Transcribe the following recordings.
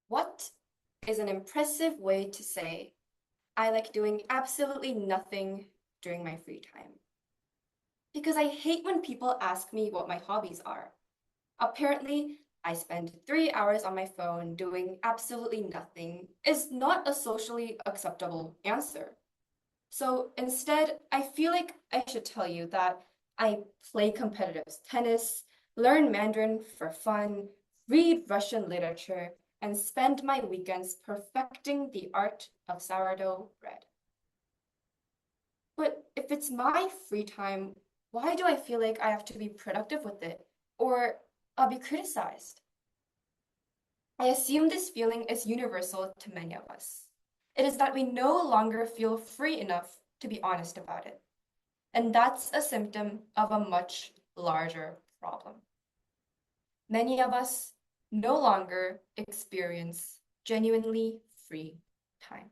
What is an impressive way to say, I like doing absolutely nothing during my free time? Because I hate when people ask me what my hobbies are. Apparently, I spend 3 hours on my phone doing absolutely nothing is not a socially acceptable answer. So instead, I feel like I should tell you that I play competitive tennis, learn Mandarin for fun, read Russian literature, and spend my weekends perfecting the art of sourdough bread. But if it's my free time, why do I feel like I have to be productive with it? Or I'll be criticized? I assume this feeling is universal to many of us. It is that we no longer feel free enough to be honest about it. And that's a symptom of a much larger problem. Many of us no longer experience genuinely free time.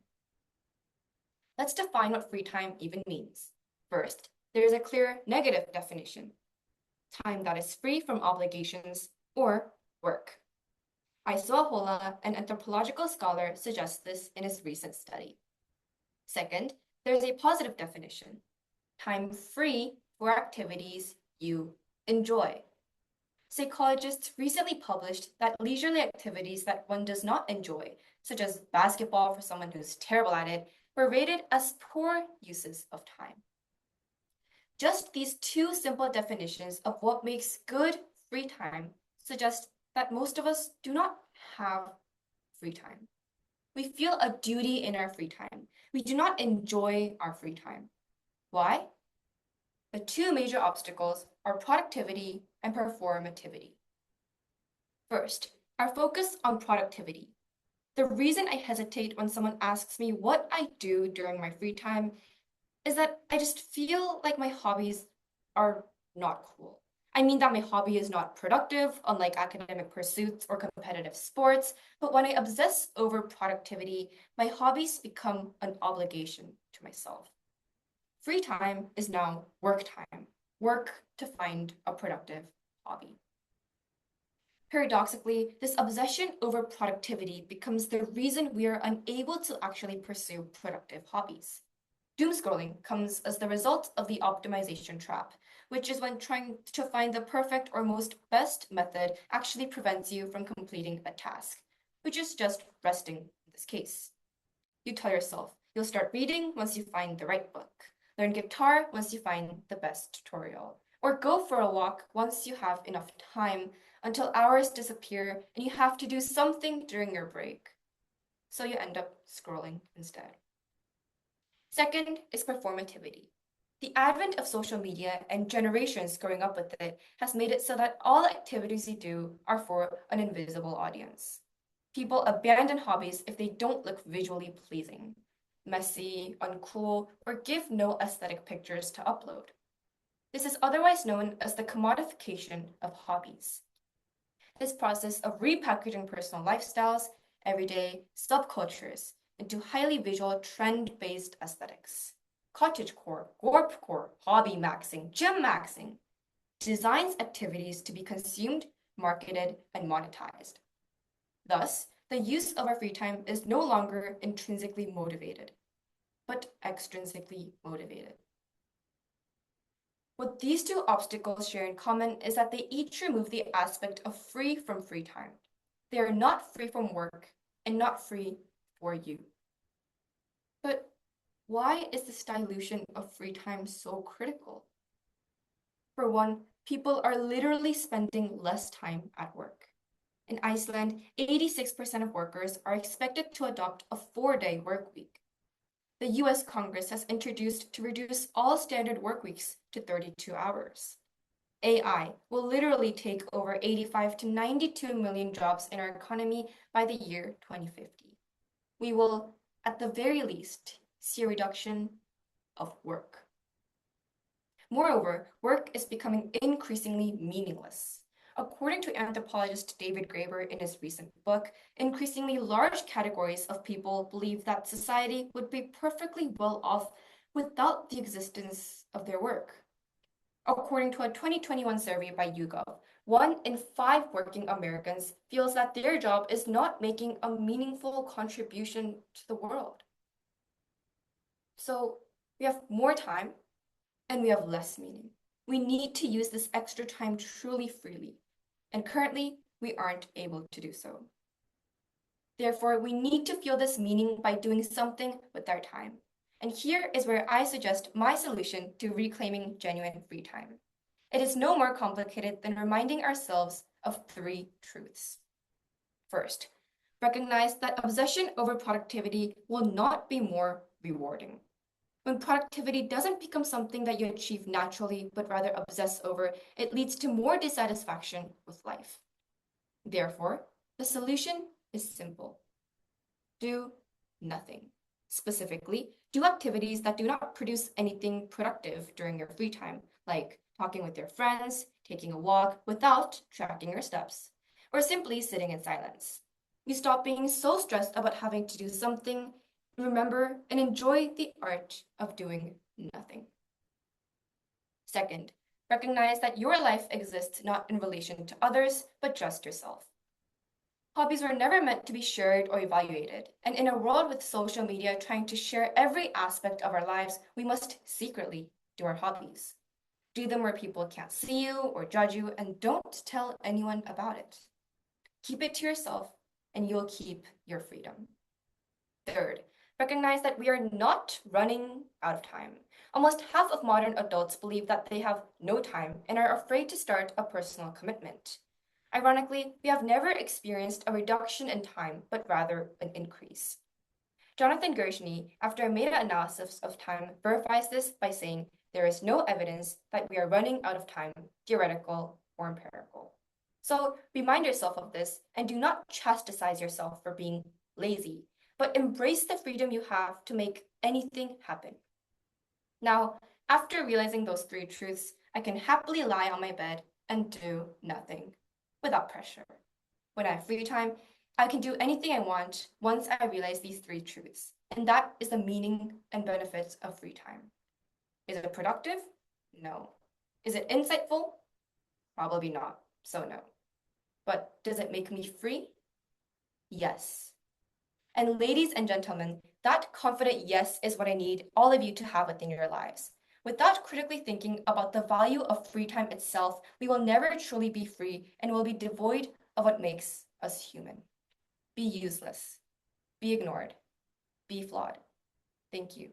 Let's define what free time even means. First, there is a clear negative definition: time that is free from obligations or work. Isohola, an anthropological scholar, suggests this in his recent study. Second, there is a positive definition: time free for activities you enjoy. Psychologists recently published that leisurely activities that one does not enjoy, such as basketball for someone who's terrible at it, were rated as poor uses of time. Just these two simple definitions of what makes good free time suggest that most of us do not have free time. We feel a duty in our free time. We do not enjoy our free time. Why? The two major obstacles are productivity and performativity. First, our focus on productivity. The reason I hesitate when someone asks me what I do during my free time is that I just feel like my hobbies are not cool. I mean that my hobby is not productive, unlike academic pursuits or competitive sports, but when I obsess over productivity, my hobbies become an obligation to myself. Free time is now work time, work to find a productive hobby. Paradoxically, this obsession over productivity becomes the reason we are unable to actually pursue productive hobbies. Doom scrolling comes as the result of the optimization trap, which is when trying to find the perfect or most best method actually prevents you from completing a task, which is just resting in this case. You tell yourself you'll start reading once you find the right book, learn guitar once you find the best tutorial, or go for a walk once you have enough time until hours disappear and you have to do something during your break. So you end up scrolling instead. Second is performativity. The advent of social media and generations growing up with it has made it so that all activities you do are for an invisible audience. People abandon hobbies if they don't look visually pleasing, messy, uncool, or give no aesthetic pictures to upload. This is otherwise known as the commodification of hobbies. This process of repackaging personal lifestyles, everyday subcultures, into highly visual, trend-based aesthetics. Cottagecore, gorpcore, hobby maxing, gym maxing designs activities to be consumed, marketed, and monetized. Thus, the use of our free time is no longer intrinsically motivated, but extrinsically motivated. What these two obstacles share in common is that they each remove the aspect of free from free time. They are not free from work and not free for you. But why is this dilution of free time so critical? For one, people are literally spending less time at work. In Iceland, 86% of workers are expected to adopt a 4-day work week. The US Congress has introduced to reduce all standard work weeks to 32 hours. AI will literally take over 85 to 92 million jobs in our economy by the year 2050. We will, at the very least, see a reduction of work. Moreover, work is becoming increasingly meaningless. According to anthropologist David Graeber in his recent book, increasingly large categories of people believe that society would be perfectly well off without the existence of their work. According to a 2021 survey by YouGov, 1 in 5 working Americans feels that their job is not making a meaningful contribution to the world. So we have more time and we have less meaning. We need to use this extra time truly freely, and currently we aren't able to do so. Therefore, we need to feel this meaning by doing something with our time. And here is where I suggest my solution to reclaiming genuine free time. It is no more complicated than reminding ourselves of 3 truths. First, recognize that obsession over productivity will not be more rewarding. When productivity doesn't become something that you achieve naturally, but rather obsess over, it leads to more dissatisfaction with life. Therefore, the solution is simple. Do nothing. Specifically, do activities that do not produce anything productive during your free time, like talking with your friends, taking a walk without tracking your steps, or simply sitting in silence. You stop being so stressed about having to do something. Remember and enjoy the art of doing nothing. Second, recognize that your life exists not in relation to others, but just yourself. Hobbies were never meant to be shared or evaluated, and in a world with social media trying to share every aspect of our lives, we must secretly do our hobbies. Do them where people can't see you or judge you, and don't tell anyone about it. Keep it to yourself, and you'll keep your freedom. Third, recognize that we are not running out of time. Almost half of modern adults believe that they have no time and are afraid to start a personal commitment. Ironically, we have never experienced a reduction in time, but rather an increase. Jonathan Gershny, after a meta-analysis of time, verifies this by saying there is no evidence that we are running out of time, theoretical or empirical. So remind yourself of this and do not chastise yourself for being lazy, but embrace the freedom you have to make anything happen. Now, after realizing those 3 truths, I can happily lie on my bed and do nothing without pressure. When I have free time, I can do anything I want once I realize these 3 truths. And that is the meaning and benefits of free time. Is it productive? No. Is it insightful? Probably not, so no. But does it make me free? Yes. And ladies and gentlemen, that confident yes is what I need all of you to have within your lives. Without critically thinking about the value of free time itself, we will never truly be free and will be devoid of what makes us human. Be useless, be ignored, be flawed. Thank you.